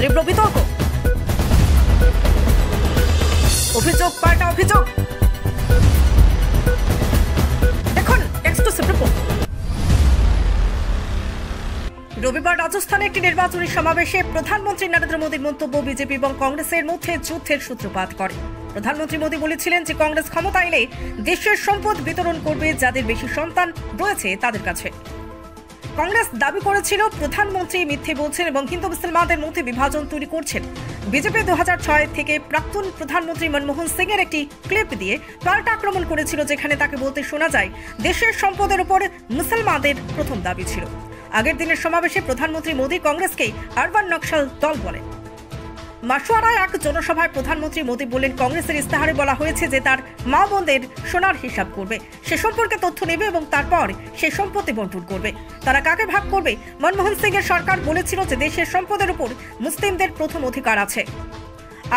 তীব্র বিতর্ক, অভিযোগ পাল্টা অভিযোগ। এখন এক্সক্লুসিভ রিপোর্ট। রবিবার রাজস্থানে একটি নির্বাচনী সমাবেশে প্রধানমন্ত্রী নরেন্দ্র মোদীর মন্তব্য বিজেপি এবং কংগ্রেসের মধ্যে যুদ্ধের সূত্রপাত করে। প্রধানমন্ত্রী মোদী বলেছিলেন যে কংগ্রেস ক্ষমতা এলে দেশের সম্পদ বিতরণ করবে যাদের বেশি সন্তান রয়েছে তাদের কাছে। কংগ্রেস দাবি করেছিল প্রধানমন্ত্রী মিথ্যে বলছেন এবং হিন্দু মুসলমানদের মধ্যে বিভাজন তৈরি করছেন। বিজেপি 2006 থেকে প্রাক্তন প্রধানমন্ত্রী মনমোহন সিং এর একটি ক্লিপ দিয়ে পাল্টা আক্রমণ করেছিল, যেখানে তাকে বলতে শোনা যায় দেশের সম্পদের উপর মুসলমানদের প্রথম দাবি ছিল। আগের দিনের সমাবেশে প্রধানমন্ত্রী মোদী কংগ্রেসকে আরবান নকশাল দল বলেন। মাসুয়ারায় এক জনসভায় প্রধানমন্ত্রী মোদী বললেন, কংগ্রেসের ইস্তাহারে বলা হয়েছে যে তার মা বোনদের সোনার হিসাব করবে, সে সম্পর্কে তথ্য নেবে এবং তারপর সে সম্পত্তি বন্টন করবে। তারা কাকে ভাগ করবে? মনমোহন সিং এর সরকার বলেছিল যে দেশের সম্পদের উপর মুসলিমদের প্রথম অধিকার আছে।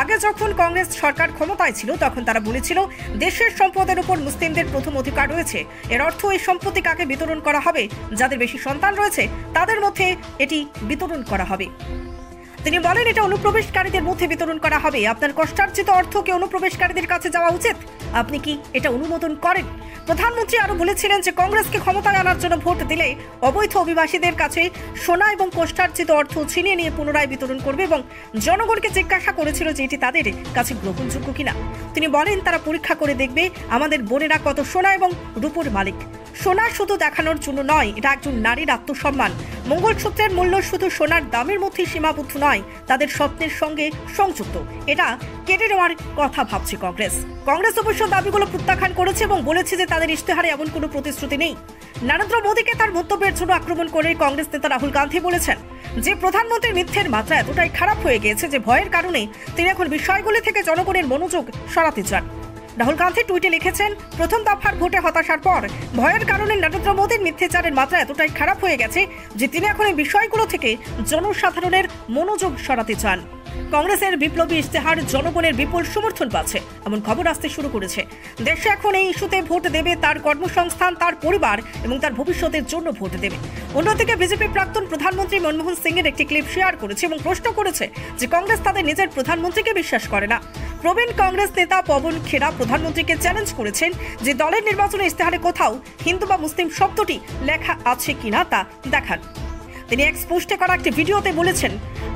আগে যখন কংগ্রেস সরকার ক্ষমতায় ছিল তখন তারা বলেছিল দেশের সম্পদের উপর মুসলিমদের প্রথম অধিকার রয়েছে। এর অর্থ এই সম্পত্তি কাকে বিতরণ করা হবে? যাদের বেশি সন্তান রয়েছে তাদের মধ্যে এটি বিতরণ করা হবে। তিনি বলেন, এটা অনুপ্রবেশকারীদের মধ্যে বিতরণ করা হবে। আপনার কষ্টার্জিত অর্থ কি অনুপ্রবেশকারীদের কাছে যাওয়া উচিত? আপনি কি এটা অনুমোদন করেন? প্রধানমন্ত্রী আরো বলেছিলেন যে কংগ্রেসকে ক্ষমতায় আনার জন্য ভোট দিলে অবৈধ অভিবাসীদের কাছে সোনা এবং কষ্টার্জিত অর্থ ছিনিয়ে নিয়ে পুনরায় বিতরণ করবে এবং জনগণকে জিজ্ঞাসা করেছিল যে এটি তাদের কাছে গ্রহণযোগ্য কিনা। তিনি বলেন, তারা পরীক্ষা করে দেখবে আমাদের বোনেরা কত সোনা এবং রূপোর মালিক। সোনা শুধু দেখানোর জন্য নয়, এটা একজন নারীর আত্মসম্মান। মঙ্গলসূত্রের মূল্য শুধু সোনার দামের মধ্যে সীমাবদ্ধ নয়, তাদের স্বপ্নের সঙ্গে সংযুক্ত। এটা কেটে নেওয়ার কথা ভাবছে কংগ্রেস। কংগ্রেস অবশ্য দাবিগুলো প্রত্যাখ্যান করেছে এবং বলেছে যে তাদের ইশতেহারে এমন কোনো প্রতিশ্রুতি নেই। নরেন্দ্র মোদীকে তার মন্তব্যের জন্য আক্রমণ করে কংগ্রেস নেতা রাহুল গান্ধী বলেছেন যে প্রধানমন্ত্রীর মিথ্যের মাত্রা এতটাই খারাপ হয়ে গিয়েছে যে ভয়ের কারণে তিনি এখন বিষয়গুলি থেকে জনগণের মনোযোগ সরাতে চান। রাহুল গান্ধী টুইটে লিখেছেন, প্রথম দফার ভোটে হতাশার পর ভয়ের কারণে নরেন্দ্র মোদীর মিথ্যাচারের মাত্রা এতটাই খারাপ হয়ে গেছে যে তিনি এখন এই বিষয়গুলো থেকে জনসাধারণের মনোযোগ সরাতে চান। কংগ্রেসের বিপ্লবী ইশতেহার জনগণের বিপুল সমর্থন পাচ্ছে এমন খবর আসতে শুরু করেছে। দেশে এখন এই ইস্যুতে ভোট দেবে তার কর্মসংস্থান, তার পরিবার এবং তার ভবিষ্যতের জন্য ভোট দেবে। অন্যদিকে বিজেপি প্রাক্তন প্রধানমন্ত্রী মনমোহন সিং এর একটি ক্লিপ শেয়ার করেছে এবং প্রশ্ন করেছে যে কংগ্রেস তাদের নিজের প্রধানমন্ত্রীকে বিশ্বাস করে না। প্রবীণ কংগ্রেস নেতা পবন খেরা প্রধানমন্ত্রীকে চ্যালেঞ্জ করেছেন যে দলের নির্বাচনী ইশতেহারে কোথাও হিন্দু বা মুসলিম শব্দটি লেখা আছে কিনা তা দেখান। তিনি এক্স পোস্টে করা একটি ভিডিওতে বলেছেন,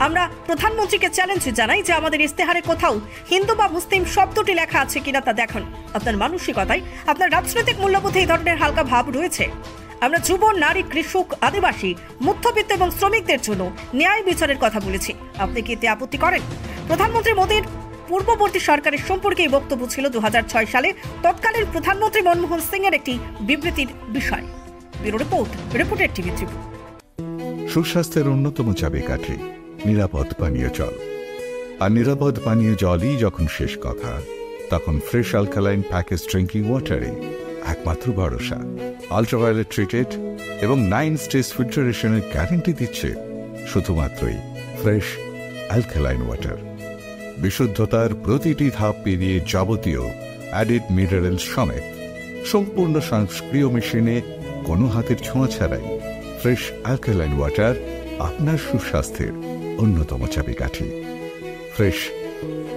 আমরা প্রধানমন্ত্রীকে চ্যালেঞ্জ জানাই যে আমাদের ইশতেহারে কোথাও হিন্দু বা মুসলিম শব্দটি লেখা আছে কিনা তা দেখান। আপনার মানসিকতায়, আপনার রাজনৈতিক মূল্যবোধে এই ধরনের হালকা ভাব রয়েছে। আমরা যুব, নারী, কৃষক, আদিবাসী, মধ্যবিত্ত এবং শ্রমিকদের জন্য ন্যায় বিচারের কথা বলেছি। আপনি কি এতে আপত্তি করেন? প্রধানমন্ত্রী মোদীর পূর্ববর্তী সরকারের সম্পর্কে এই বক্তব্য ছিল 2006 সালে তৎকালীন প্রধানমন্ত্রী মনমোহন সিং এর একটি বিবৃতির বিষয়। Bureau report, reporter TV 3। সুস্বাস্থ্যের অন্যতম চাবিকাঠি নিরাপদ পানীয় জল। আর নিরাপদ পানীয় জলই যখন শেষ কথা, তখন ফ্রেশ অ্যালকালাইন প্যাকেজ ড্রিঙ্কিং ওয়াটারে একমাত্র ভরসা। আল্ট্রাভায়োলেট ট্রিটেড এবং 9 স্টেজ ফিল্টারেশনের গ্যারান্টি দিচ্ছে শুধুমাত্রই ফ্রেশ অ্যালকালাইন ওয়াটার। বিশুদ্ধতার প্রতিটি ধাপ পেরিয়ে যাবতীয় অ্যাডিড মিনারেল সমেত সম্পূর্ণ স্বয়ংক্রিয় মেশিনে কোনো হাতের ছোঁয়া ছাড়াই ফ্রেশ অ্যালকালাইন ওয়াটার আপনার সুস্বাস্থ্যের অন্যতম চাবিকাঠি। Fresh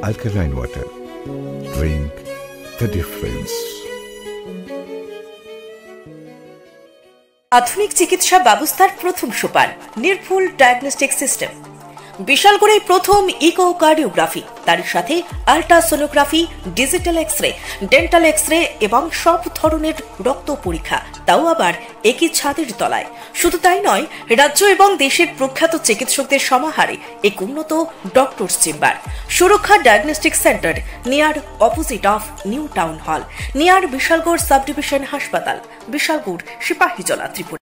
alkaline water, drink the difference. আধুনিক চিকিৎসা ব্যবস্থার প্রথম সোপান নির্ভুল ডায়াগনস্টিক সিস্টেম। বিশালগড়ে প্রথম ইকোকার্ডিওগ্রাফি, তার সাথে ultrasonography, digital X-ray, dental X-ray এবং সব ধরনের রক্ত পরীক্ষা, তাও আবার একই ছাদের তলায়। শুধু তাই নয়, রাজ্য এবং দেশের প্রখ্যাত চিকিৎসকদের সমাহারে এক উন্নত ডক্টরস চেম্বার। সুরক্ষা diagnostic centre, near opposite of new town hall, near Bishalgarh sub division হাসপাতাল, বিশালগড়, সিপাহীজলা, ত্রিপুরা।